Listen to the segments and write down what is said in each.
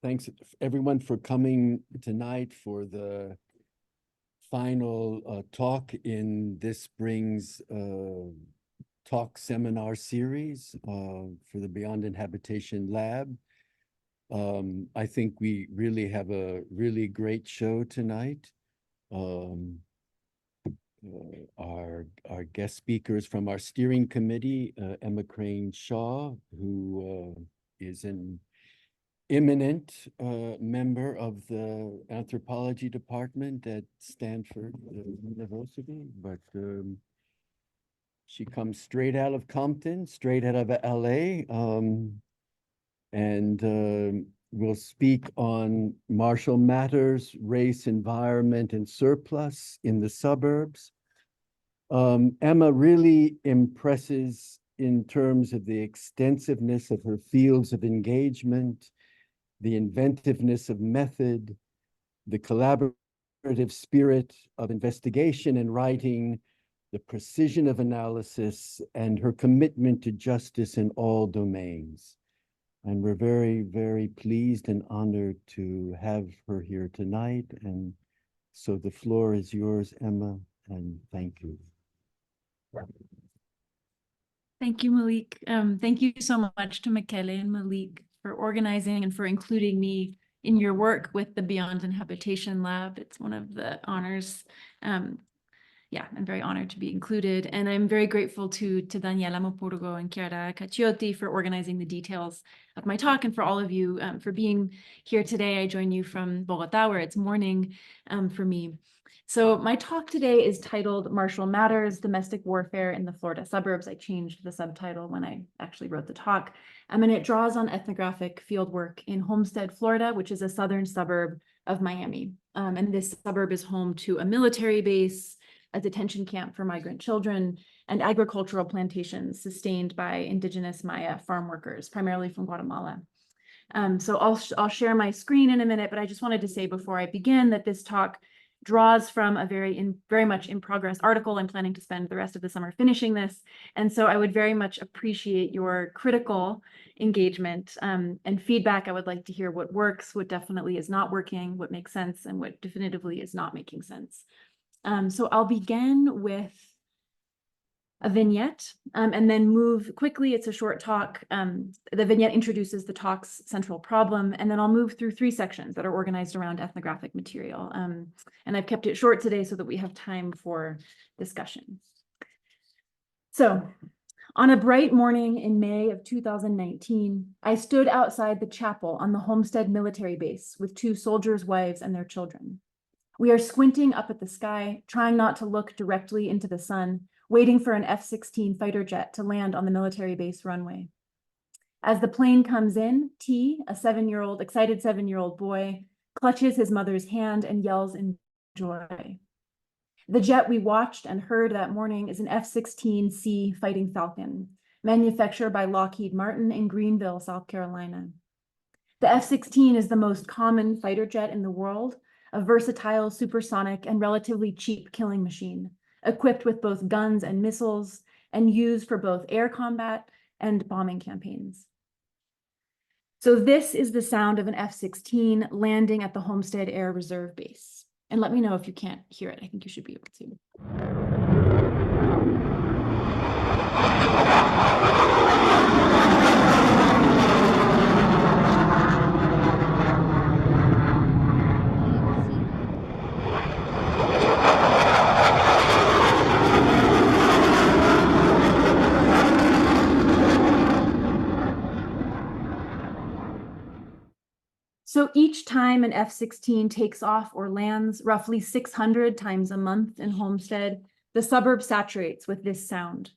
thanks everyone for coming tonight for the final talk in this spring's talk seminar series for the Beyond Inhabitation Lab. I think we really have a really great show tonight. Our guest speakers from our steering committee, Emma Crane Shaw, who is an eminent member of the anthropology department at Stanford University, but she comes straight out of Compton, straight out of LA, and will speak on martial matters, race, environment, and surplus in the suburbs. Emma really impresses in terms of the extensiveness of her fields of engagement, the inventiveness of method, the collaborative spirit of investigation and writing, the precision of analysis, and her commitment to justice in all domains. And we're very, very pleased and honored to have her here tonight. And so the floor is yours, Emma, and thank you. Thank you, Malik. Thank you so much to Michele and Malik for organizing and for including me in your work with the Beyond Inhabitation Lab. It's one of the honors. Yeah, I'm very honored to be included. And I'm very grateful to Daniela Mopurgo and Chiara Cacciotti for organizing the details of my talk, and for all of you for being here today. I join you from Bogota, where it's morning for me. So my talk today is titled Martial Matters, Domestic Warfare in the Florida Suburbs. I changed the subtitle when I actually wrote the talk. And it draws on ethnographic fieldwork in Homestead, Florida, which is a southern suburb of Miami. And this suburb is home to a military base, a detention camp for migrant children, and agricultural plantations sustained by Indigenous Maya farm workers, primarily from Guatemala. So I'll share my screen in a minute, but I just wanted to say before I begin that this talk draws from a very much in progress article. I'm planning to spend the rest of the summer finishing this. And so I would very much appreciate your critical engagement and feedback. I would like to hear what works, what definitely is not working, what makes sense, and what definitively is not making sense. So I'll begin with a vignette and then move quickly. It's a short talk. The vignette introduces the talk's central problem, and then I'll move through 3 sections that are organized around ethnographic material. And I've kept it short today so that we have time for discussion. So, on a bright morning in May of 2019, I stood outside the chapel on the Homestead military base with 2 soldiers' wives and their children. We are squinting up at the sky, trying not to look directly into the sun, waiting for an F-16 fighter jet to land on the military base runway. As the plane comes in, T, a excited 7-year-old boy, clutches his mother's hand and yells in joy. The jet we watched and heard that morning is an F-16C Fighting Falcon, manufactured by Lockheed Martin in Greenville, South Carolina. The F-16 is the most common fighter jet in the world, a versatile, supersonic, and relatively cheap killing machine, equipped with both guns and missiles, and used for both air combat and bombing campaigns. So this is the sound of an F-16 landing at the Homestead Air Reserve Base. And let me know if you can't hear it. I think you should be able to. So each time an F-16 takes off or lands roughly 600 times a month in Homestead, the suburb saturates with this sound.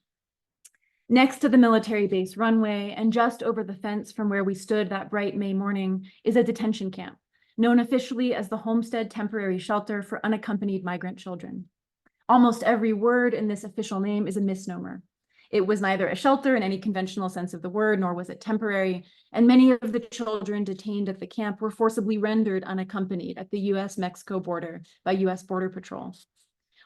Next to the military base runway and just over the fence from where we stood that bright May morning is a detention camp, known officially as the Homestead Temporary Shelter for Unaccompanied Migrant Children. Almost every word in this official name is a misnomer. It was neither a shelter in any conventional sense of the word, nor was it temporary, and many of the children detained at the camp were forcibly rendered unaccompanied at the US-Mexico border by US Border Patrol.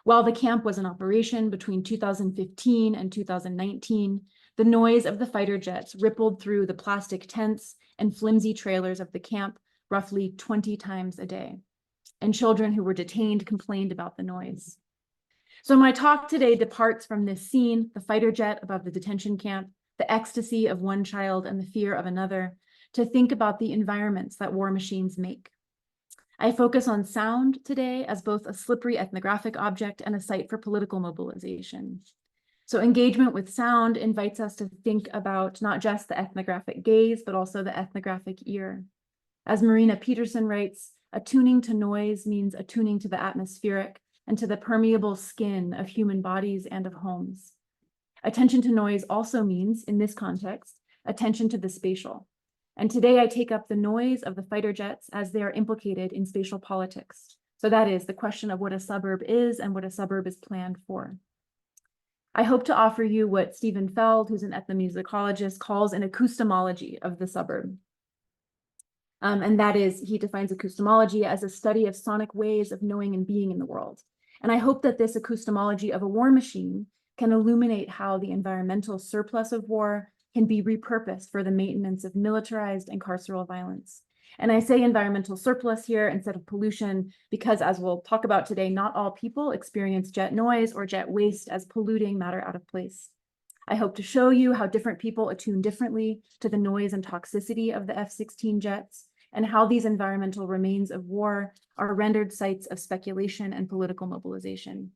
While the camp was in operation between 2015 and 2019, the noise of the fighter jets rippled through the plastic tents and flimsy trailers of the camp, roughly 20 times a day. And children who were detained complained about the noise. So my talk today departs from this scene, the fighter jet above the detention camp, the ecstasy of one child and the fear of another, to think about the environments that war machines make. I focus on sound today as both a slippery ethnographic object and a site for political mobilization. So engagement with sound invites us to think about not just the ethnographic gaze, but also the ethnographic ear. As Marina Peterson writes, attuning to noise means attuning to the atmospheric and to the permeable skin of human bodies and of homes. Attention to noise also means, in this context, attention to the spatial. And today I take up the noise of the fighter jets as they are implicated in spatial politics. So that is the question of what a suburb is and what a suburb is planned for. I hope to offer you what Stephen Feld, who's an ethnomusicologist, calls an acoustomology of the suburb. And that is, he defines acoustomology as a study of sonic ways of knowing and being in the world. And I hope that this acoustomology of a war machine can illuminate how the environmental surplus of war can be repurposed for the maintenance of militarized and carceral violence. And I say environmental surplus here instead of pollution, because as we'll talk about today, not all people experience jet noise or jet waste as polluting matter out of place. I hope to show you how different people attune differently to the noise and toxicity of the F-16 jets, and how these environmental remains of war are rendered sites of speculation and political mobilization.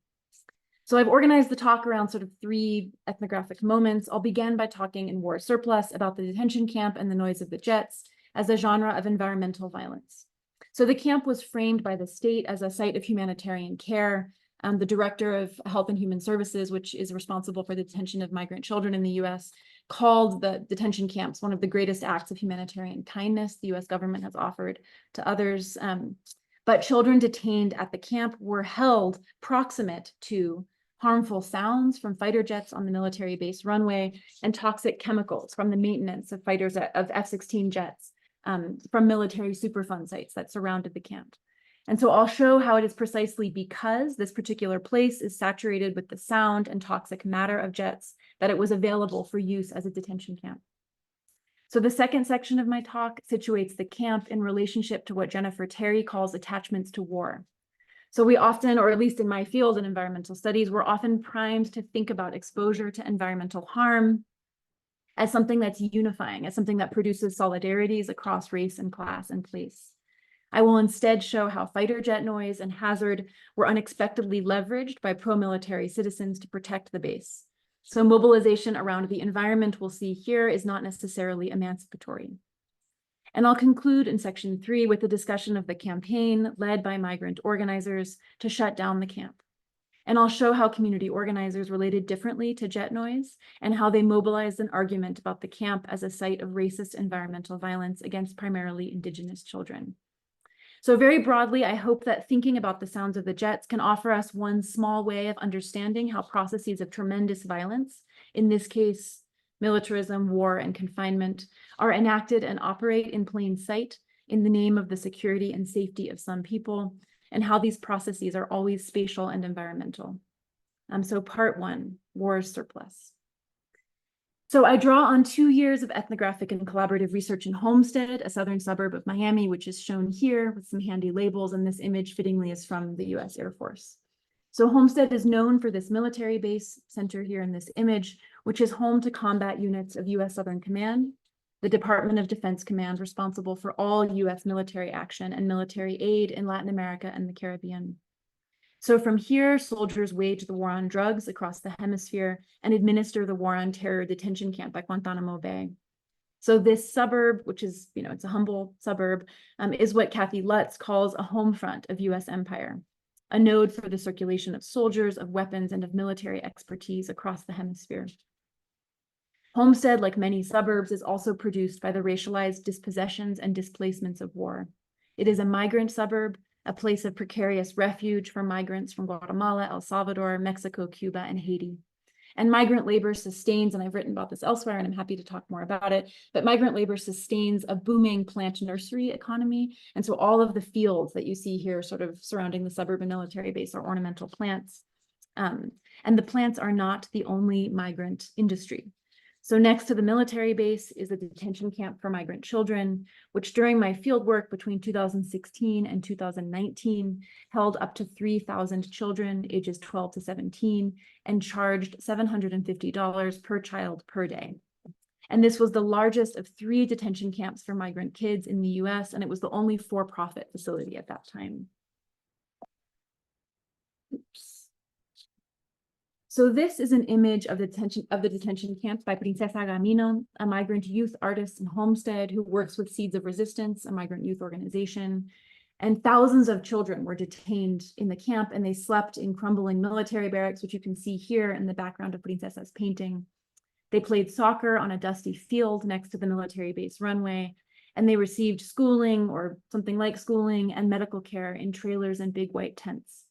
So I've organized the talk around sort of 3 ethnographic moments. I'll begin by talking in War Surplus about the detention camp and the noise of the jets as a genre of environmental violence. So the camp was framed by the state as a site of humanitarian care. The Director of Health and Human Services, which is responsible for the detention of migrant children in the US, called the detention camps one of the greatest acts of humanitarian kindness the US government has offered to others. But children detained at the camp were held proximate to harmful sounds from fighter jets on the military base runway and toxic chemicals from the maintenance of F-16 jets from military Superfund sites that surrounded the camp. And so I'll show how it is precisely because this particular place is saturated with the sound and toxic matter of jets that it was available for use as a detention camp. So the second section of my talk situates the camp in relationship to what Jennifer Terry calls attachments to war. So we often, or at least in my field in environmental studies, we're often primed to think about exposure to environmental harm as something that's unifying, as something that produces solidarities across race and class and place. I will instead show how fighter jet noise and hazard were unexpectedly leveraged by pro-military citizens to protect the base. So mobilization around the environment we'll see here is not necessarily emancipatory. And I'll conclude in section 3 with a discussion of the campaign led by migrant organizers to shut down the camp. And I'll show how community organizers related differently to jet noise and how they mobilized an argument about the camp as a site of racist environmental violence against primarily Indigenous children. So very broadly, I hope that thinking about the sounds of the jets can offer us one small way of understanding how processes of tremendous violence, in this case, militarism, war, and confinement, are enacted and operate in plain sight in the name of the security and safety of some people, and how these processes are always spatial and environmental. So part 1, war surplus. So I draw on 2 years of ethnographic and collaborative research in Homestead, a southern suburb of Miami, which is shown here with some handy labels, and this image fittingly is from the US Air Force. So Homestead is known for this military base center here in this image, which is home to combat units of US Southern Command, the Department of Defense Command responsible for all US military action and military aid in Latin America and the Caribbean. So from here, soldiers wage the war on drugs across the hemisphere and administer the war on terror detention camp at Guantanamo Bay. So this suburb, which is, it's a humble suburb, is what Kathy Lutz calls a home front of US empire, a node for the circulation of soldiers, of weapons, and of military expertise across the hemisphere. Homestead, like many suburbs, is also produced by the racialized dispossessions and displacements of war. It is a migrant suburb, a place of precarious refuge for migrants from Guatemala, El Salvador, Mexico, Cuba, and Haiti. And migrant labor sustains, and I've written about this elsewhere, and I'm happy to talk more about it, but migrant labor sustains a booming plant nursery economy. And so all of the fields that you see here sort of surrounding the suburban military base are ornamental plants. And the plants are not the only migrant industry. So next to the military base is a detention camp for migrant children, which during my field work between 2016 and 2019 held up to 3,000 children ages 12 to 17 and charged $750 per child per day. And this was the largest of 3 detention camps for migrant kids in the US, and it was the only for-profit facility at that time. Oops. So this is an image of the detention camp by Princesa Gamino, a migrant youth artist in Homestead who works with Seeds of Resistance, a migrant youth organization. And thousands of children were detained in the camp, and they slept in crumbling military barracks, which you can see here in the background of Princesa's painting. They played soccer on a dusty field next to the military base runway, and they received schooling or something like schooling and medical care in trailers and big white tents.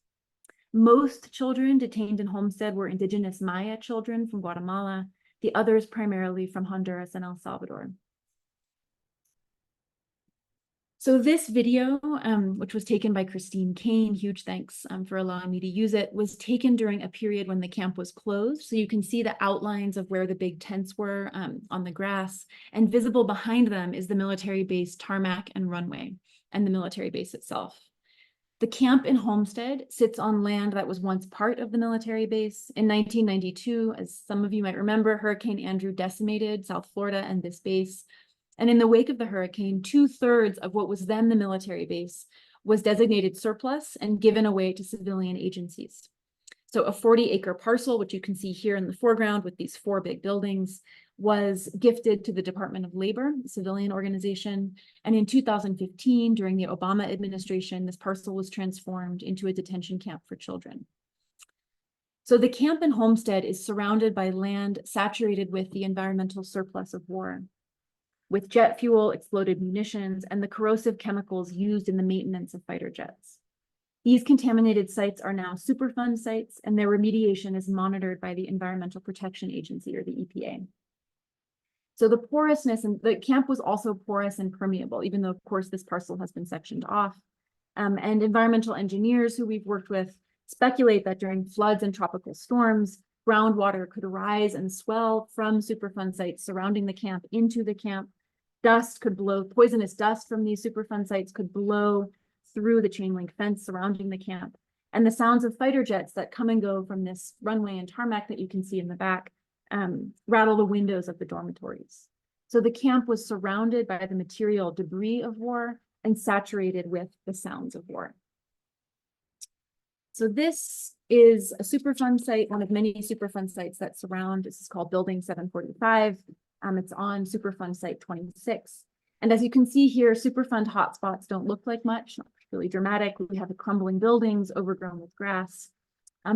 Most children detained in Homestead were Indigenous Maya children from Guatemala, the others primarily from Honduras and El Salvador. So this video, which was taken by Christine Kane, huge thanks for allowing me to use it, was taken during a period when the camp was closed. So you can see the outlines of where the big tents were on the grass, and visible behind them is the military base tarmac and runway, and the military base itself. The camp in Homestead sits on land that was once part of the military base. In 1992, as some of you might remember, Hurricane Andrew decimated South Florida and this base. And in the wake of the hurricane, 2/3 of what was then the military base was designated surplus and given away to civilian agencies. So a 40-acre parcel, which you can see here in the foreground with these 4 big buildings, was gifted to the Department of Labor, a civilian organization. And in 2015, during the Obama administration, this parcel was transformed into a detention camp for children. So the camp in Homestead is surrounded by land saturated with the environmental surplus of war, with jet fuel, exploded munitions, and the corrosive chemicals used in the maintenance of fighter jets. These contaminated sites are now Superfund sites, and their remediation is monitored by the Environmental Protection Agency, or the EPA. So the porousness, and the camp was also porous and permeable, even though, of course, this parcel has been sectioned off. And environmental engineers who we've worked with speculate that during floods and tropical storms, groundwater could rise and swell from Superfund sites surrounding the camp into the camp. Dust could blow, poisonous dust from these Superfund sites could blow through the chain link fence surrounding the camp. And the sounds of fighter jets that come and go from this runway and tarmac that you can see in the back rattle the windows of the dormitories. So the camp was surrounded by the material debris of war and saturated with the sounds of war. So this is a Superfund site, one of many Superfund sites that surround. This is called Building 745. It's on Superfund site 26. And as you can see here, Superfund hotspots don't look like much, not really dramatic. We have the crumbling buildings overgrown with grass.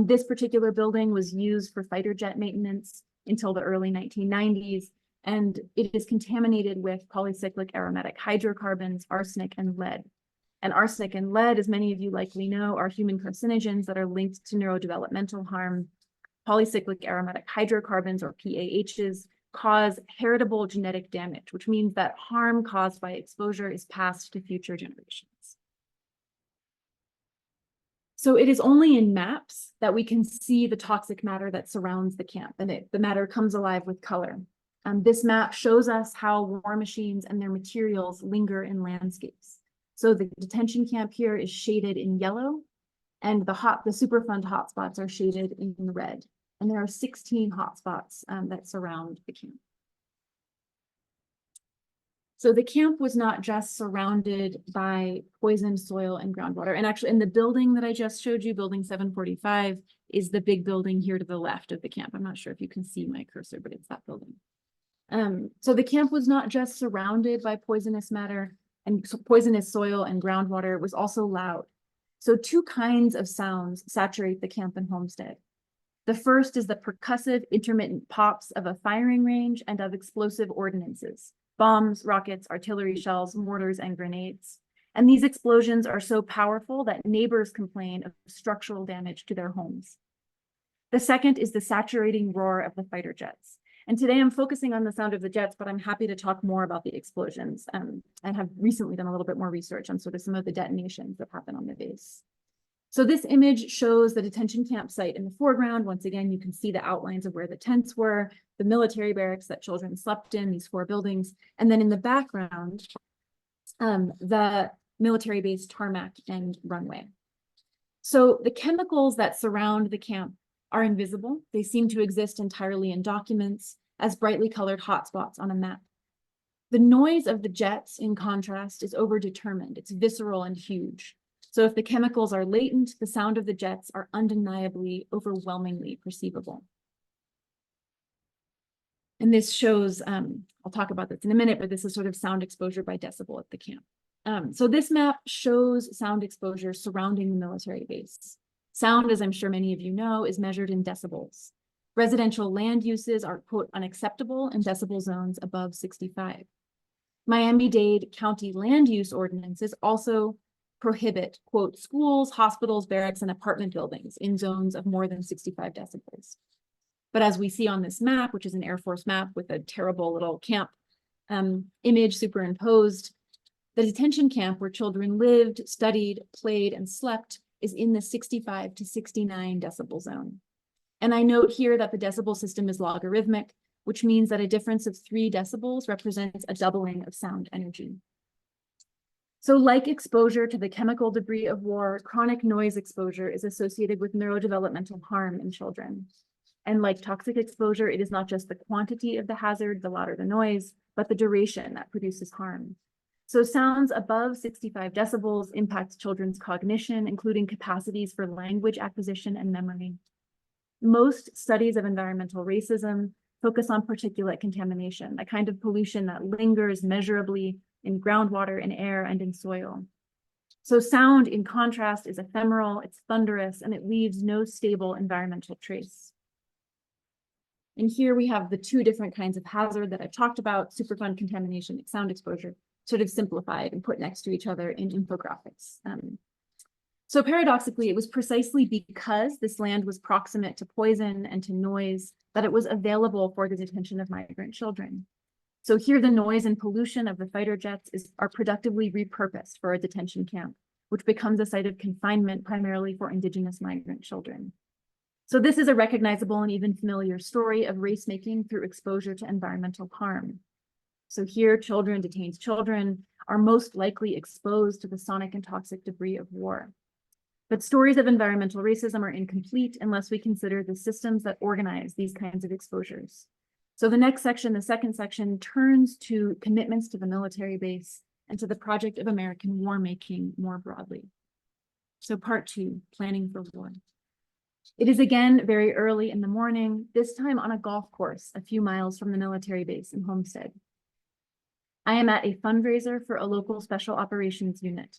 This particular building was used for fighter jet maintenance until the early 1990s, and it is contaminated with polycyclic aromatic hydrocarbons, arsenic, and lead. And arsenic and lead, as many of you likely know, are human carcinogens that are linked to neurodevelopmental harm. Polycyclic aromatic hydrocarbons, or PAHs, cause heritable genetic damage, which means that harm caused by exposure is passed to future generations. So it is only in maps that we can see the toxic matter that surrounds the camp, and the matter comes alive with color. This map shows us how war machines and their materials linger in landscapes. So the detention camp here is shaded in yellow, and the Superfund hotspots are shaded in red. And there are 16 hotspots that surround the camp. So the camp was not just surrounded by poisoned soil and groundwater. And actually, in the building that I just showed you, Building 745, is the big building here to the left of the camp. I'm not sure if you can see my cursor, but it's that building. So the camp was not just surrounded by poisonous matter and poisonous soil and groundwater, it was also loud. So 2 kinds of sounds saturate the camp in Homestead. The first is the percussive intermittent pops of a firing range and of explosive ordnances, bombs, rockets, artillery shells, mortars, and grenades. And these explosions are so powerful that neighbors complain of structural damage to their homes. The second is the saturating roar of the fighter jets. And today I'm focusing on the sound of the jets, but I'm happy to talk more about the explosions and have recently done a little bit more research on sort of some of the detonations that happen on the base. So this image shows the detention camp site in the foreground. Once again, you can see the outlines of where the tents were, the military barracks that children slept in, these 4 buildings. And then in the background, the military base tarmac and runway. So the chemicals that surround the camp are invisible. They seem to exist entirely in documents as brightly colored hotspots on a map. The noise of the jets, in contrast, is overdetermined. It's visceral and huge. So if the chemicals are latent, the sound of the jets are undeniably, overwhelmingly perceivable. And this shows, I'll talk about this in a minute, but this is sort of sound exposure by decibel at the camp. So this map shows sound exposure surrounding the military base. Sound, as I'm sure many of you know, is measured in decibels. Residential land uses are, quote, unacceptable in decibel zones above 65. Miami-Dade County land use ordinances also prohibit, quote, schools, hospitals, barracks, and apartment buildings in zones of more than 65 decibels. But as we see on this map, which is an Air Force map with a terrible little camp image superimposed, the detention camp where children lived, studied, played, and slept is in the 65 to 69 decibel zone. And I note here that the decibel system is logarithmic, which means that a difference of 3 decibels represents a doubling of sound energy. So like exposure to the chemical debris of war, chronic noise exposure is associated with neurodevelopmental harm in children. And like toxic exposure, it is not just the quantity of the hazard, the louder the noise, but the duration that produces harm. So sounds above 65 decibels impact children's cognition, including capacities for language acquisition and memory. Most studies of environmental racism focus on particulate contamination, a kind of pollution that lingers measurably in groundwater, in air, and in soil. So sound, in contrast, is ephemeral, it's thunderous, and it leaves no stable environmental trace. And here we have the 2 different kinds of hazard that I've talked about, Superfund contamination, sound exposure, sort of simplified and put next to each other in infographics. So paradoxically, it was precisely because this land was proximate to poison and to noise that it was available for the detention of migrant children. So here the noise and pollution of the fighter jets are productively repurposed for a detention camp, which becomes a site of confinement primarily for Indigenous migrant children. So this is a recognizable and even familiar story of race making through exposure to environmental harm. So here, detained children, are most likely exposed to the sonic and toxic debris of war. But stories of environmental racism are incomplete unless we consider the systems that organize these kinds of exposures. So the next section, the second section, turns to commitments to the military base and to the project of American war making more broadly. So part 2, planning for war. It is again very early in the morning, this time on a golf course a few miles from the military base in Homestead. I am at a fundraiser for a local special operations unit,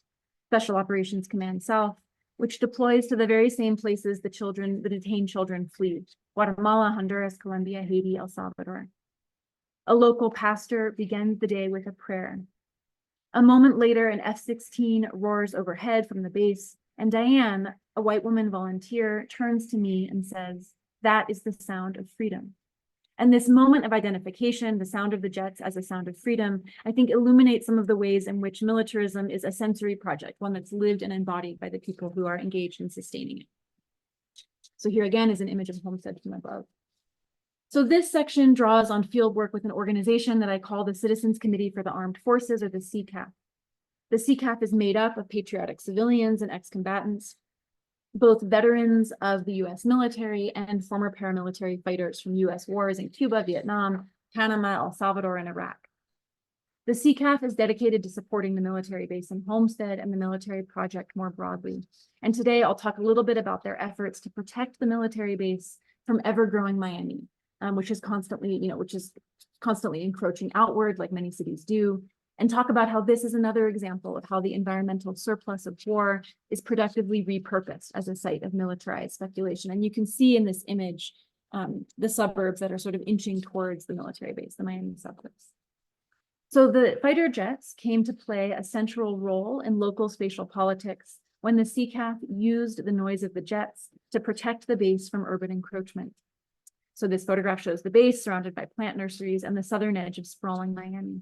Special Operations Command South, which deploys to the very same places the detained children flee: Guatemala, Honduras, Colombia, Haiti, El Salvador. A local pastor begins the day with a prayer. A moment later, an F-16 roars overhead from the base, and Diane, a white woman volunteer, turns to me and says, "That is the sound of freedom." And this moment of identification, the sound of the jets as a sound of freedom, I think illuminates some of the ways in which militarism is a sensory project, one that's lived and embodied by the people who are engaged in sustaining it. So here again is an image of Homestead from above. So this section draws on field work with an organization that I call the Citizens Committee for the Armed Forces, or the CCAF. The CCAF is made up of patriotic civilians and ex-combatants, both veterans of the US military and former paramilitary fighters from US wars in Cuba, Vietnam, Panama, El Salvador, and Iraq. The CCAF is dedicated to supporting the military base in Homestead and the military project more broadly. And today I'll talk a little bit about their efforts to protect the military base from ever-growing Miami, which is constantly encroaching outward, like many cities do, and talk about how this is another example of how the environmental surplus of war is productively repurposed as a site of militarized speculation. And you can see in this image the suburbs that are sort of inching towards the military base, the Miami suburbs. So the fighter jets came to play a central role in local spatial politics when the CCAF used the noise of the jets to protect the base from urban encroachment. So this photograph shows the base surrounded by plant nurseries and the southern edge of sprawling Miami.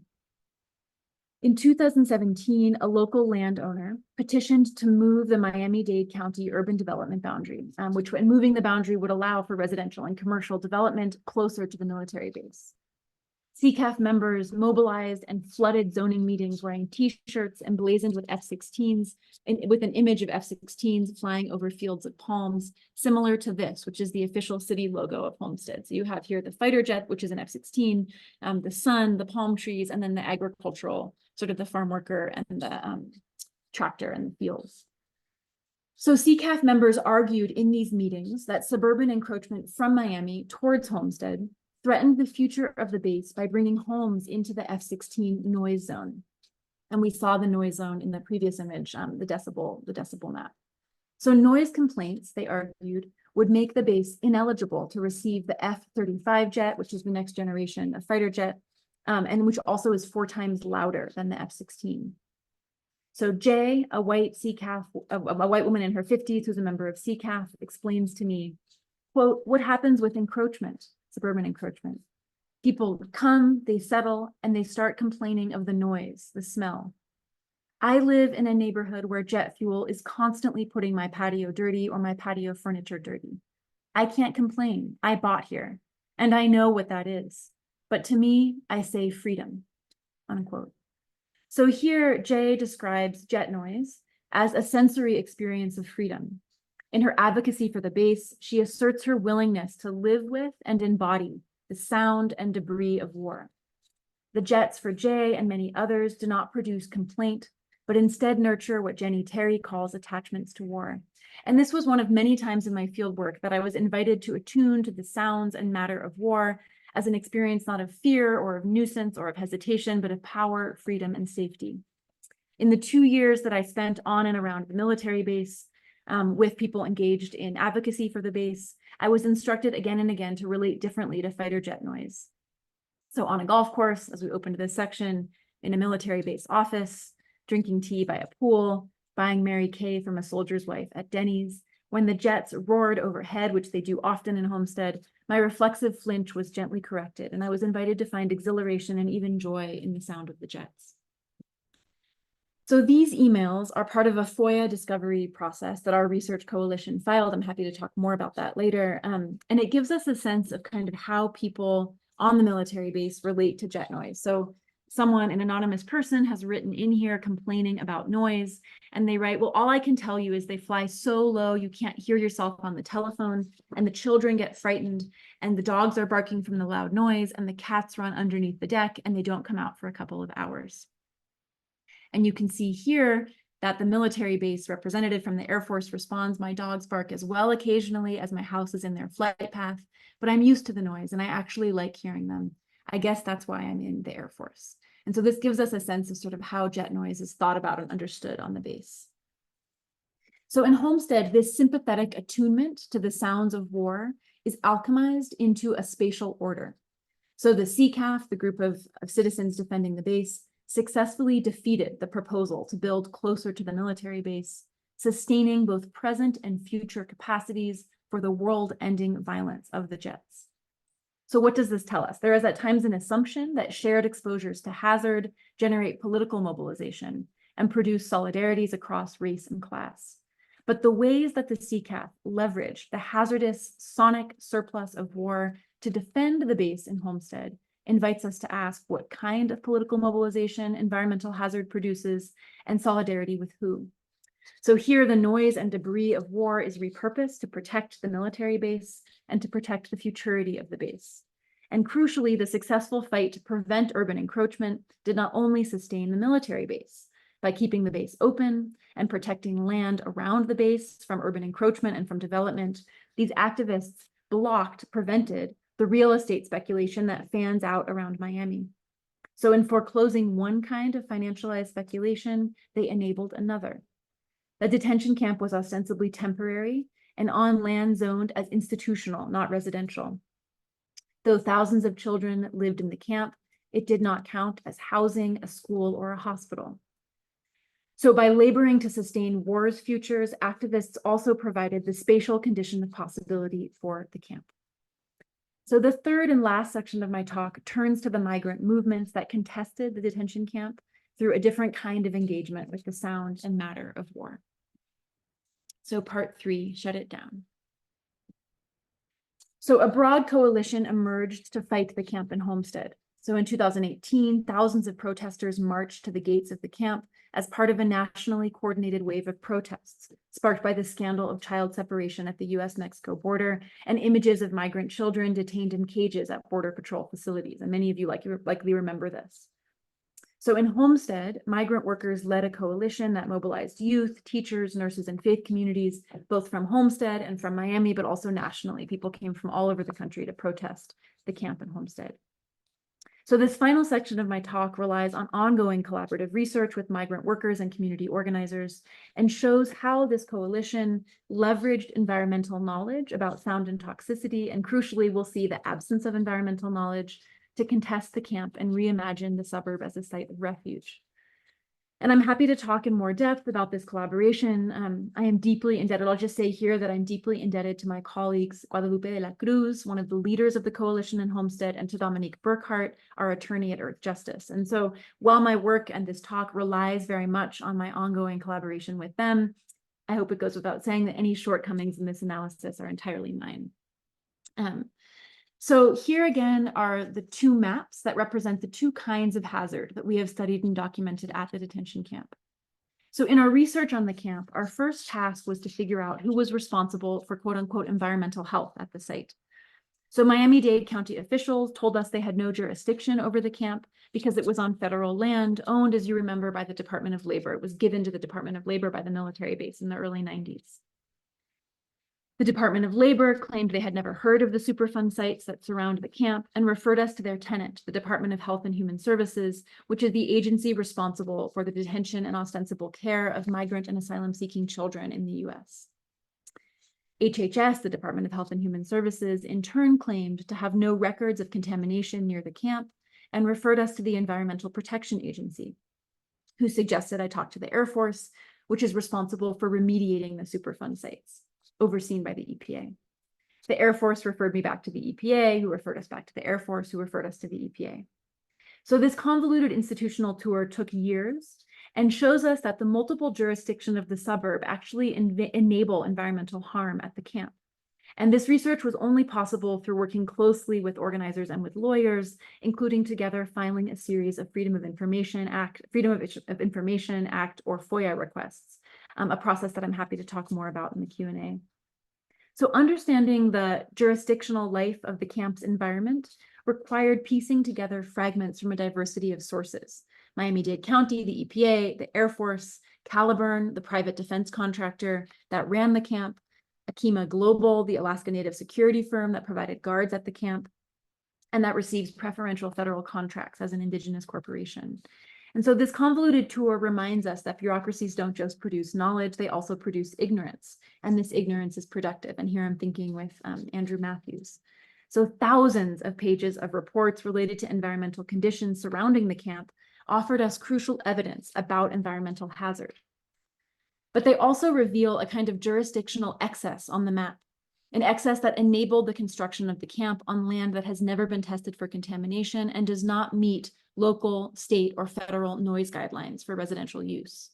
In 2017, a local landowner petitioned to move the Miami-Dade County urban development boundary, and moving the boundary would allow for residential and commercial development closer to the military base. CCAF members mobilized and flooded zoning meetings wearing T-shirts emblazoned with F-16s, with an image of F-16s flying over fields of palms, similar to this, which is the official city logo of Homestead. So you have here the fighter jet, which is an F-16, the sun, the palm trees, and then the agricultural, sort of the farm worker and the tractor and the fields. So CCAF members argued in these meetings that suburban encroachment from Miami towards Homestead threatened the future of the base by bringing homes into the F-16 noise zone. And we saw the noise zone in the previous image, the decibel map. So noise complaints, they argued, would make the base ineligible to receive the F-35 jet, which is the next generation of fighter jet, and which also is 4 times louder than the F-16. So Jay, a white CCAF, a white woman in her 50s who's a member of CCAF, explains to me, quote, what happens with encroachment, suburban encroachment? People come, they settle, and they start complaining of the noise, the smell. I live in a neighborhood where jet fuel is constantly putting my patio dirty or my patio furniture dirty. I can't complain. I bought here, and I know what that is. But to me, I say freedom, unquote. So here, Jay describes jet noise as a sensory experience of freedom. In her advocacy for the base, she asserts her willingness to live with and embody the sound and debris of war. The jets for Jay and many others do not produce complaint, but instead nurture what Jenny Terry calls attachments to war. And this was one of many times in my fieldwork that I was invited to attune to the sounds and matter of war as an experience not of fear or of nuisance or of hesitation, but of power, freedom, and safety. In the 2 years that I spent on and around the military base, with people engaged in advocacy for the base, I was instructed again and again to relate differently to fighter jet noise. So on a golf course, as we opened this section, in a military base office, drinking tea by a pool, buying Mary Kay from a soldier's wife at Denny's, when the jets roared overhead, which they do often in Homestead, my reflexive flinch was gently corrected, and I was invited to find exhilaration and even joy in the sound of the jets. So these emails are part of a FOIA discovery process that our research coalition filed. I'm happy to talk more about that later. And it gives us a sense of kind of how people on the military base relate to jet noise. So someone, an anonymous person, has written in here complaining about noise, and they write, well, all I can tell you is they fly so low you can't hear yourself on the telephone, and the children get frightened, and the dogs are barking from the loud noise, and the cats run underneath the deck, and they don't come out for a couple of hours. And you can see here that the military base representative from the Air Force responds, my dogs bark as well occasionally as my house is in their flight path, but I'm used to the noise and I actually like hearing them. I guess that's why I'm in the Air Force. And so this gives us a sense of sort of how jet noise is thought about and understood on the base. So in Homestead, this sympathetic attunement to the sounds of war is alchemized into a spatial order. So the CCAF, the group of citizens defending the base, successfully defeated the proposal to build closer to the military base, sustaining both present and future capacities for the world-ending violence of the jets. So what does this tell us? There is at times an assumption that shared exposures to hazard generate political mobilization and produce solidarities across race and class. But the ways that the CCAF leveraged the hazardous sonic surplus of war to defend the base in Homestead invites us to ask what kind of political mobilization environmental hazard produces and solidarity with who. So here the noise and debris of war is repurposed to protect the military base and to protect the futurity of the base. And crucially, the successful fight to prevent urban encroachment did not only sustain the military base by keeping the base open and protecting land around the base from urban encroachment and from development, these activists prevented the real estate speculation that fans out around Miami. So in foreclosing one kind of financialized speculation, they enabled another. The detention camp was ostensibly temporary and on land zoned as institutional, not residential. Though thousands of children lived in the camp, it did not count as housing, a school, or a hospital. So by laboring to sustain war's futures, activists also provided the spatial condition of possibility for the camp. So the third and last section of my talk turns to the migrant movements that contested the detention camp, through a different kind of engagement with the sound and matter of war. So part 3, shut it down. So a broad coalition emerged to fight the camp in Homestead. So in 2018, thousands of protesters marched to the gates of the camp as part of a nationally coordinated wave of protests, sparked by the scandal of child separation at the US-Mexico border and images of migrant children detained in cages at Border Patrol facilities. And many of you likely remember this. So in Homestead, migrant workers led a coalition that mobilized youth, teachers, nurses, and faith communities, both from Homestead and from Miami, but also nationally. People came from all over the country to protest the camp in Homestead. So this final section of my talk relies on ongoing collaborative research with migrant workers and community organizers and shows how this coalition leveraged environmental knowledge about sound and toxicity, and crucially, we'll see the absence of environmental knowledge to contest the camp and reimagine the suburb as a site of refuge. And I'm happy to talk in more depth about this collaboration. I am deeply indebted. I'll just say here that I'm deeply indebted to my colleagues, Guadalupe de la Cruz, one of the leaders of the coalition in Homestead, and to Dominique Burkhart, our attorney at Earth Justice. And so while my work and this talk relies very much on my ongoing collaboration with them, I hope it goes without saying that any shortcomings in this analysis are entirely mine. So here again are the two maps that represent the two kinds of hazard that we have studied and documented at the detention camp. So in our research on the camp, our first task was to figure out who was responsible for quote unquote environmental health at the site. So Miami-Dade County officials told us they had no jurisdiction over the camp because it was on federal land owned, as you remember, by the Department of Labor. It was given to the Department of Labor by the military base in the early 90s. The Department of Labor claimed they had never heard of the Superfund sites that surround the camp and referred us to their tenant, the Department of Health and Human Services, which is the agency responsible for the detention and ostensible care of migrant and asylum-seeking children in the US. HHS, the Department of Health and Human Services, in turn claimed to have no records of contamination near the camp and referred us to the Environmental Protection Agency, who suggested I talk to the Air Force, which is responsible for remediating the Superfund sites, overseen by the EPA. The Air Force referred me back to the EPA, who referred us back to the Air Force, who referred us to the EPA. So this convoluted institutional tour took years and shows us that the multiple jurisdiction of the suburb actually enable environmental harm at the camp. And this research was only possible through working closely with organizers and with lawyers, including together filing a series of Freedom of Information Act, or FOIA requests, a process that I'm happy to talk more about in the Q&A. So understanding the jurisdictional life of the camp's environment required piecing together fragments from a diversity of sources: Miami-Dade County, the EPA, the Air Force, Caliburn, the private defense contractor that ran the camp, Akima Global, the Alaska Native security firm that provided guards at the camp, and that receives preferential federal contracts as an indigenous corporation. And so this convoluted tour reminds us that bureaucracies don't just produce knowledge, they also produce ignorance. And this ignorance is productive. And here I'm thinking with Andrew Matthews. So thousands of pages of reports related to environmental conditions surrounding the camp offered us crucial evidence about environmental hazard. But they also reveal a kind of jurisdictional excess on the map, an excess that enabled the construction of the camp on land that has never been tested for contamination and does not meet local, state, or federal noise guidelines for residential use.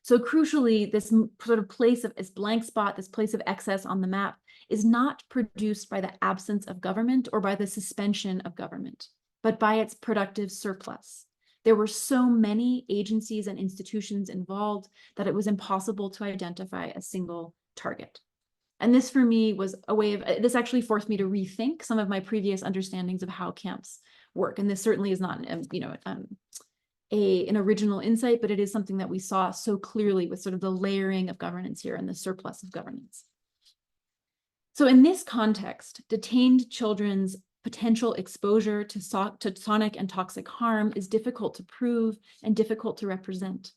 So crucially, this sort of place of this blank spot, this place of excess on the map, is not produced by the absence of government or by the suspension of government, but by its productive surplus. There were so many agencies and institutions involved that it was impossible to identify a single target. And this for me was a way of, this actually forced me to rethink some of my previous understandings of how camps work. And this certainly is not, an original insight, but it is something that we saw so clearly with sort of the layering of governance here and the surplus of governance. So in this context, detained children's potential exposure to sonic and toxic harm is difficult to prove and difficult to represent.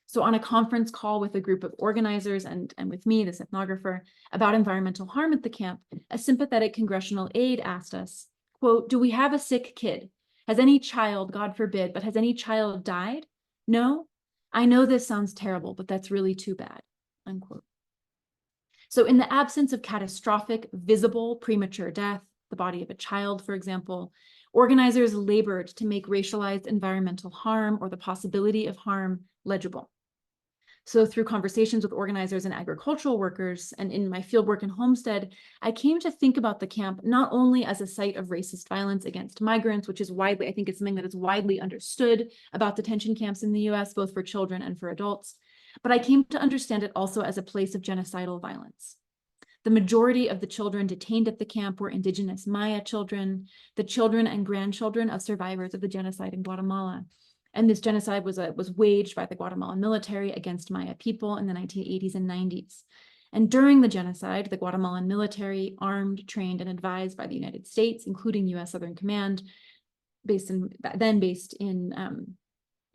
So on a conference call with a group of organizers and with me, this ethnographer, about environmental harm at the camp, a sympathetic congressional aide asked us, quote, "Do we have a sick kid? Has any child, God forbid, but has any child died? No? I know this sounds terrible, but that's really too bad," unquote. So in the absence of catastrophic, visible, premature death, the body of a child, for example, organizers labored to make racialized environmental harm or the possibility of harm legible. So through conversations with organizers and agricultural workers, and in my fieldwork in Homestead, I came to think about the camp not only as a site of racist violence against migrants, which is widely, I think it's something that is widely understood about detention camps in the US, both for children and for adults, but I came to understand it also as a place of genocidal violence. The majority of the children detained at the camp were Indigenous Maya children, the children and grandchildren of survivors of the genocide in Guatemala. And this genocide was waged by the Guatemalan military against Maya people in the 1980s and 90s. And during the genocide, the Guatemalan military, armed, trained, and advised by the United States, including U.S. Southern Command, based in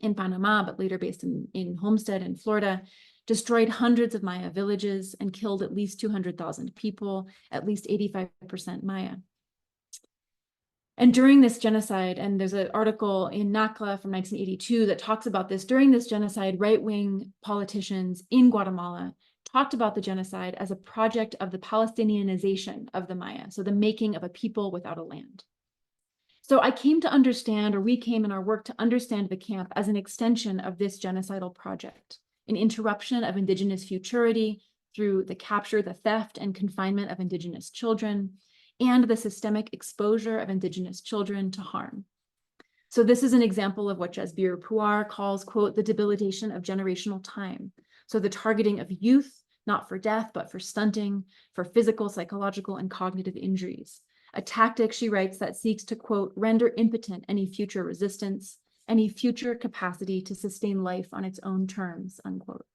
Panama, but later based in Homestead in Florida, destroyed hundreds of Maya villages and killed at least 200,000 people, at least 85% Maya. And during this genocide, and there's an article in NACLA from 1982 that talks about this, during this genocide, right-wing politicians in Guatemala talked about the genocide as a project of the Palestinianization of the Maya, so the making of a people without a land. So I came to understand, or we came in our work to understand the camp as an extension of this genocidal project, an interruption of Indigenous futurity through the capture, the theft, and confinement of Indigenous children, and the systemic exposure of Indigenous children to harm. So this is an example of what Jasbir Puar calls, quote, the debilitation of generational time. So the targeting of youth, not for death, but for stunting, for physical, psychological, and cognitive injuries. A tactic, she writes, that seeks to, quote, render impotent any future resistance, any future capacity to sustain life on its own terms, unquote.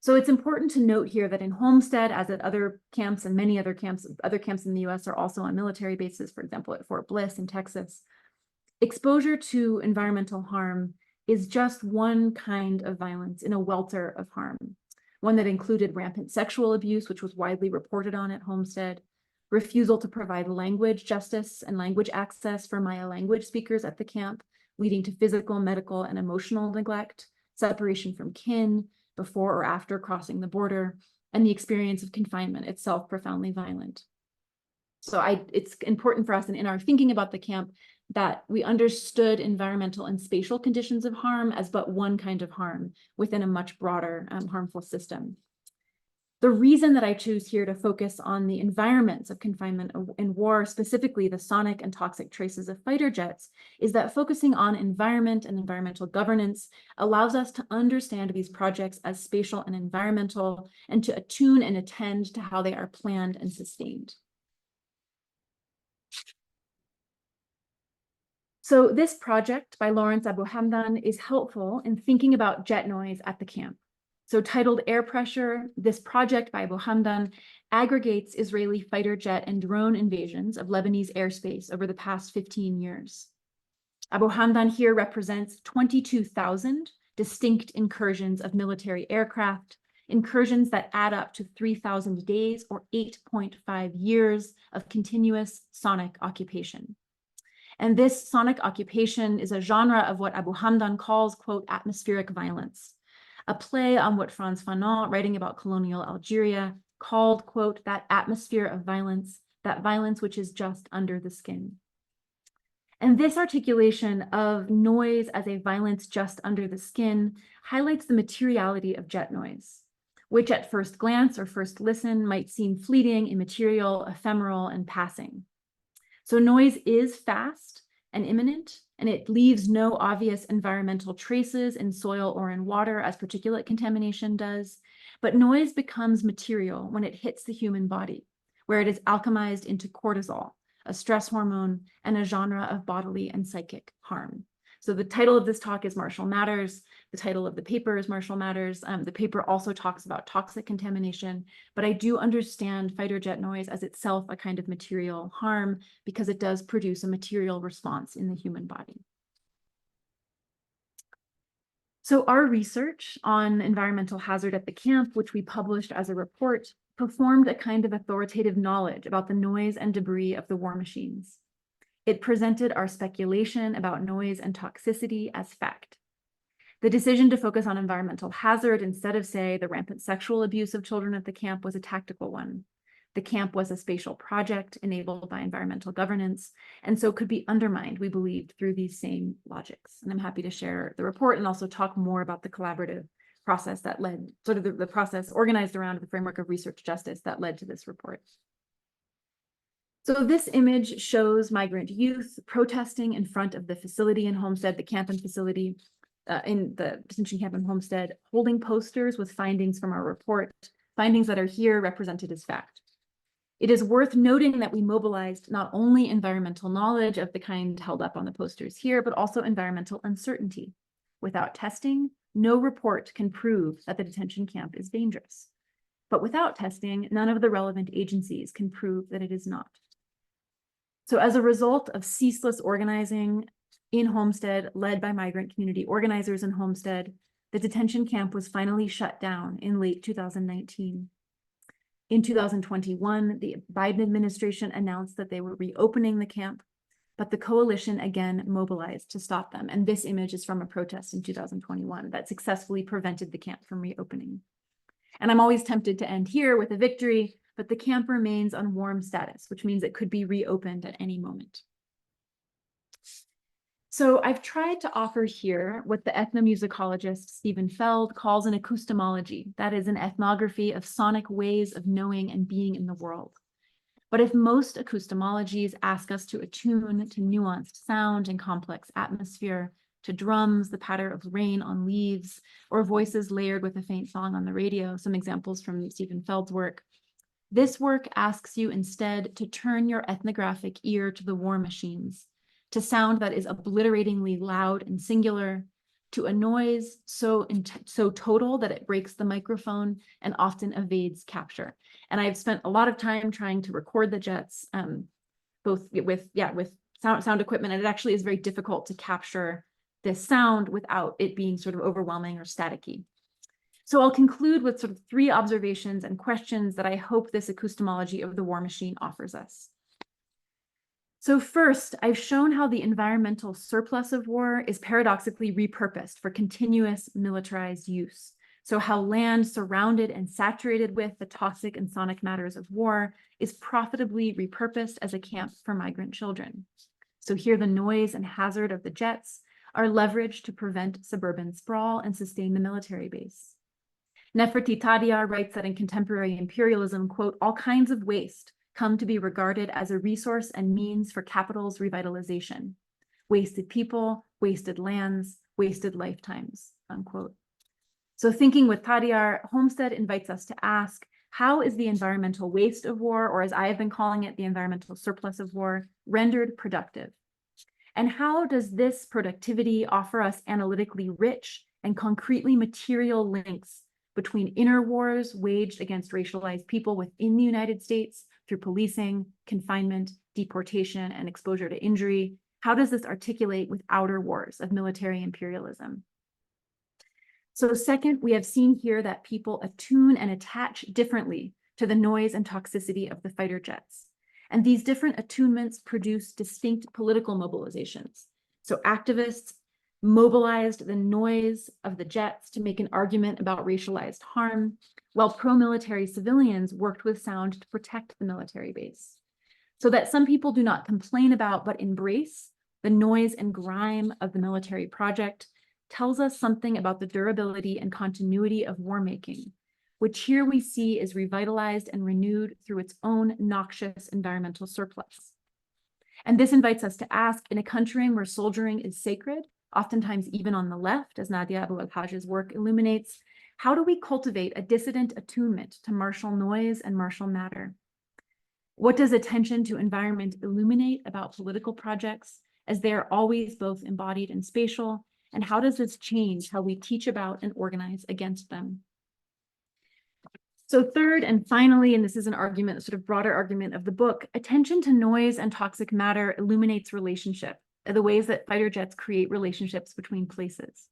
So it's important to note here that in Homestead, as at other camps and many other camps in the US are also on military bases, for example, at Fort Bliss in Texas, exposure to environmental harm is just one kind of violence in a welter of harm, one that included rampant sexual abuse, which was widely reported on at Homestead, refusal to provide language justice and language access for Maya language speakers at the camp, leading to physical, medical, and emotional neglect, separation from kin, before or after crossing the border, and the experience of confinement itself profoundly violent. So it's important for us in our thinking about the camp that we understood environmental and spatial conditions of harm as but one kind of harm within a much broader harmful system. The reason that I choose here to focus on the environments of confinement in war, specifically the sonic and toxic traces of fighter jets, is that focusing on environment and environmental governance allows us to understand these projects as spatial and environmental, and to attune and attend to how they are planned and sustained. So this project by Lawrence Abu Hamdan is helpful in thinking about jet noise at the camp. So titled Air Pressure, this project by Abu Hamdan aggregates Israeli fighter jet and drone invasions of Lebanese airspace over the past 15 years. Abu Hamdan here represents 22,000 distinct incursions of military aircraft, incursions that add up to 3,000 days or 8.5 years of continuous sonic occupation. And this sonic occupation is a genre of what Abu Hamdan calls, quote, atmospheric violence, a play on what Frantz Fanon, writing about colonial Algeria, called, quote, that atmosphere of violence, that violence which is just under the skin. And this articulation of noise as a violence just under the skin highlights the materiality of jet noise, which at first glance or first listen might seem fleeting, immaterial, ephemeral, and passing. So noise is fast and imminent, and it leaves no obvious environmental traces in soil or in water as particulate contamination does, but noise becomes material when it hits the human body, where it is alchemized into cortisol, a stress hormone, and a genre of bodily and psychic harm. So the title of this talk is Martial Matters. The title of the paper is Martial Matters. The paper also talks about toxic contamination, but I do understand fighter jet noise as itself a kind of material harm because it does produce a material response in the human body. So our research on environmental hazard at the camp, which we published as a report, performed a kind of authoritative knowledge about the noise and debris of the war machines. It presented our speculation about noise and toxicity as fact. The decision to focus on environmental hazard instead of, say, the rampant sexual abuse of children at the camp was a tactical one. The camp was a spatial project enabled by environmental governance, and so could be undermined, we believed, through these same logics. And I'm happy to share the report and also talk more about the collaborative process that led, sort of the process organized around the framework of research justice that led to this report. So this image shows migrant youth protesting in front of the facility in Homestead, the camp and facility in the detention camp in Homestead, holding posters with findings from our report, findings that are here represented as fact. It is worth noting that we mobilized not only environmental knowledge of the kind held up on the posters here, but also environmental uncertainty. Without testing, no report can prove that the detention camp is dangerous. But without testing, none of the relevant agencies can prove that it is not. So as a result of ceaseless organizing in Homestead, led by migrant community organizers in Homestead, the detention camp was finally shut down in late 2019. In 2021, the Biden administration announced that they were reopening the camp, but the coalition again mobilized to stop them. And this image is from a protest in 2021 that successfully prevented the camp from reopening. And I'm always tempted to end here with a victory, but the camp remains on warm status, which means it could be reopened at any moment. So I've tried to offer here what the ethnomusicologist Stephen Feld calls an acoustomology, that is an ethnography of sonic ways of knowing and being in the world. But if most acoustomologies ask us to attune to nuanced sound and complex atmosphere, to drums, the patter of rain on leaves, or voices layered with a faint song on the radio, some examples from Stephen Feld's work, this work asks you instead to turn your ethnographic ear to the war machines, to sound that is obliteratingly loud and singular, to a noise so total that it breaks the microphone and often evades capture. And I've spent a lot of time trying to record the jets, both with sound equipment, and it actually is very difficult to capture this sound without it being sort of overwhelming or staticky. So I'll conclude with sort of 3 observations and questions that I hope this acoustomology of the war machine offers us. So first, I've shown how the environmental surplus of war is paradoxically repurposed for continuous militarized use. So how land surrounded and saturated with the toxic and sonic matters of war is profitably repurposed as a camp for migrant children. So here the noise and hazard of the jets are leveraged to prevent suburban sprawl and sustain the military base. Nefertiti Tadiar writes that in contemporary imperialism, quote, all kinds of waste come to be regarded as a resource and means for capital's revitalization. Wasted people, wasted lands, wasted lifetimes, unquote. So thinking with Tadiar, Homestead invites us to ask, how is the environmental waste of war, or as I have been calling it, the environmental surplus of war, rendered productive? And how does this productivity offer us analytically rich and concretely material links between inner wars waged against racialized people within the United States through policing, confinement, deportation, and exposure to injury? How does this articulate with outer wars of military imperialism? So second, we have seen here that people attune and attach differently to the noise and toxicity of the fighter jets. And these different attunements produce distinct political mobilizations. So activists mobilized the noise of the jets to make an argument about racialized harm, while pro-military civilians worked with sound to protect the military base. So that some people do not complain about but embrace the noise and grime of the military project tells us something about the durability and continuity of war making, which here we see is revitalized and renewed through its own noxious environmental surplus. And this invites us to ask, in a country where soldiering is sacred, oftentimes even on the left, as Nadia Abu al-Hajj's work illuminates, how do we cultivate a dissident attunement to martial noise and martial matter? What does attention to environment illuminate about political projects, as they are always both embodied and spatial? And how does this change how we teach about and organize against them? So third and finally, and this is an argument, a sort of broader argument of the book, attention to noise and toxic matter illuminates relationship, the ways that fighter jets create relationships between places.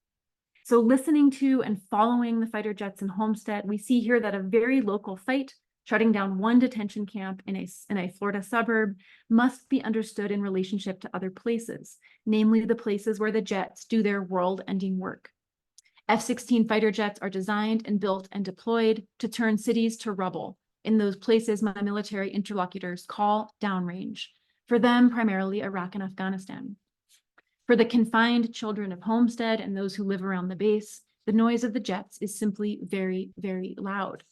So listening to and following the fighter jets in Homestead, we see here that a very local fight shutting down one detention camp in a Florida suburb must be understood in relationship to other places, namely the places where the jets do their world-ending work. F-16 fighter jets are designed and built and deployed to turn cities to rubble in those places my military interlocutors call downrange, for them primarily Iraq and Afghanistan. For the confined children of Homestead and those who live around the base, the noise of the jets is simply very, very loud.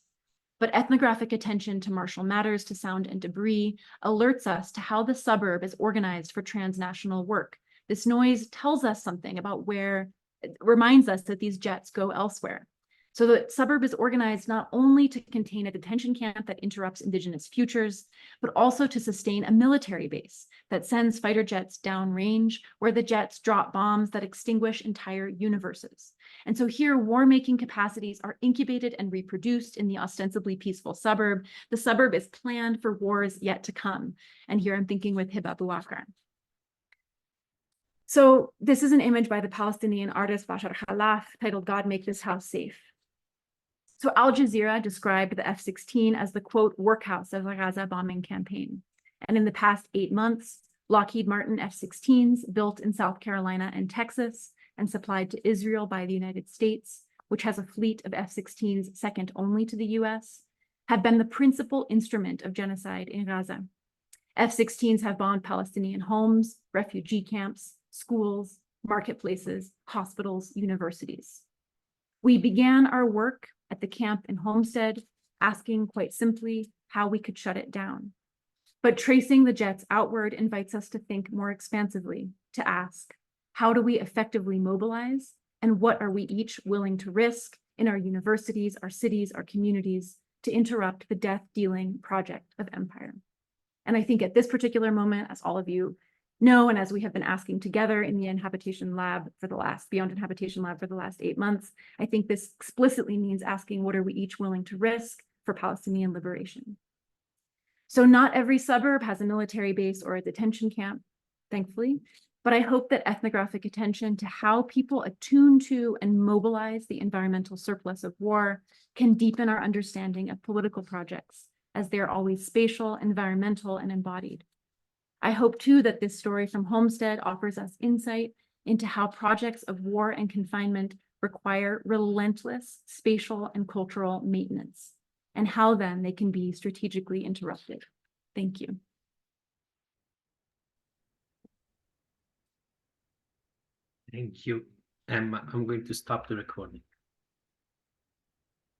But ethnographic attention to martial matters, to sound and debris, alerts us to how the suburb is organized for transnational work. This noise tells us something about where, it reminds us that these jets go elsewhere. So the suburb is organized not only to contain a detention camp that interrupts Indigenous futures, but also to sustain a military base that sends fighter jets downrange, where the jets drop bombs that extinguish entire universes. And so here, war-making capacities are incubated and reproduced in the ostensibly peaceful suburb. The suburb is planned for wars yet to come. And here I'm thinking with Hiba Bouakar. So this is an image by the Palestinian artist Bashar Khalaf titled "God Make This House Safe." So Al Jazeera described the F-16 as the, quote, workhouse of the Gaza bombing campaign. And in the past 8 months, Lockheed Martin F-16s built in South Carolina and Texas and supplied to Israel by the United States, which has a fleet of F-16s second only to the US, have been the principal instrument of genocide in Gaza. F-16s have bombed Palestinian homes, refugee camps, schools, marketplaces, hospitals, universities. We began our work at the camp in Homestead, asking quite simply how we could shut it down. But tracing the jets outward invites us to think more expansively, to ask, how do we effectively mobilize, and what are we each willing to risk in our universities, our cities, our communities, to interrupt the death-dealing project of empire? And I think at this particular moment, as all of you know, and as we have been asking together in the Inhabitation Lab for the last, Beyond Inhabitation Lab for the last 8 months, I think this explicitly means asking, what are we each willing to risk for Palestinian liberation? So not every suburb has a military base or a detention camp, thankfully, but I hope that ethnographic attention to how people attune to and mobilize the environmental surplus of war can deepen our understanding of political projects, as they are always spatial, environmental, and embodied. I hope too that this story from Homestead offers us insight into how projects of war and confinement require relentless spatial and cultural maintenance, and how then they can be strategically interrupted. Thank you. Thank you. I'm going to stop the recording.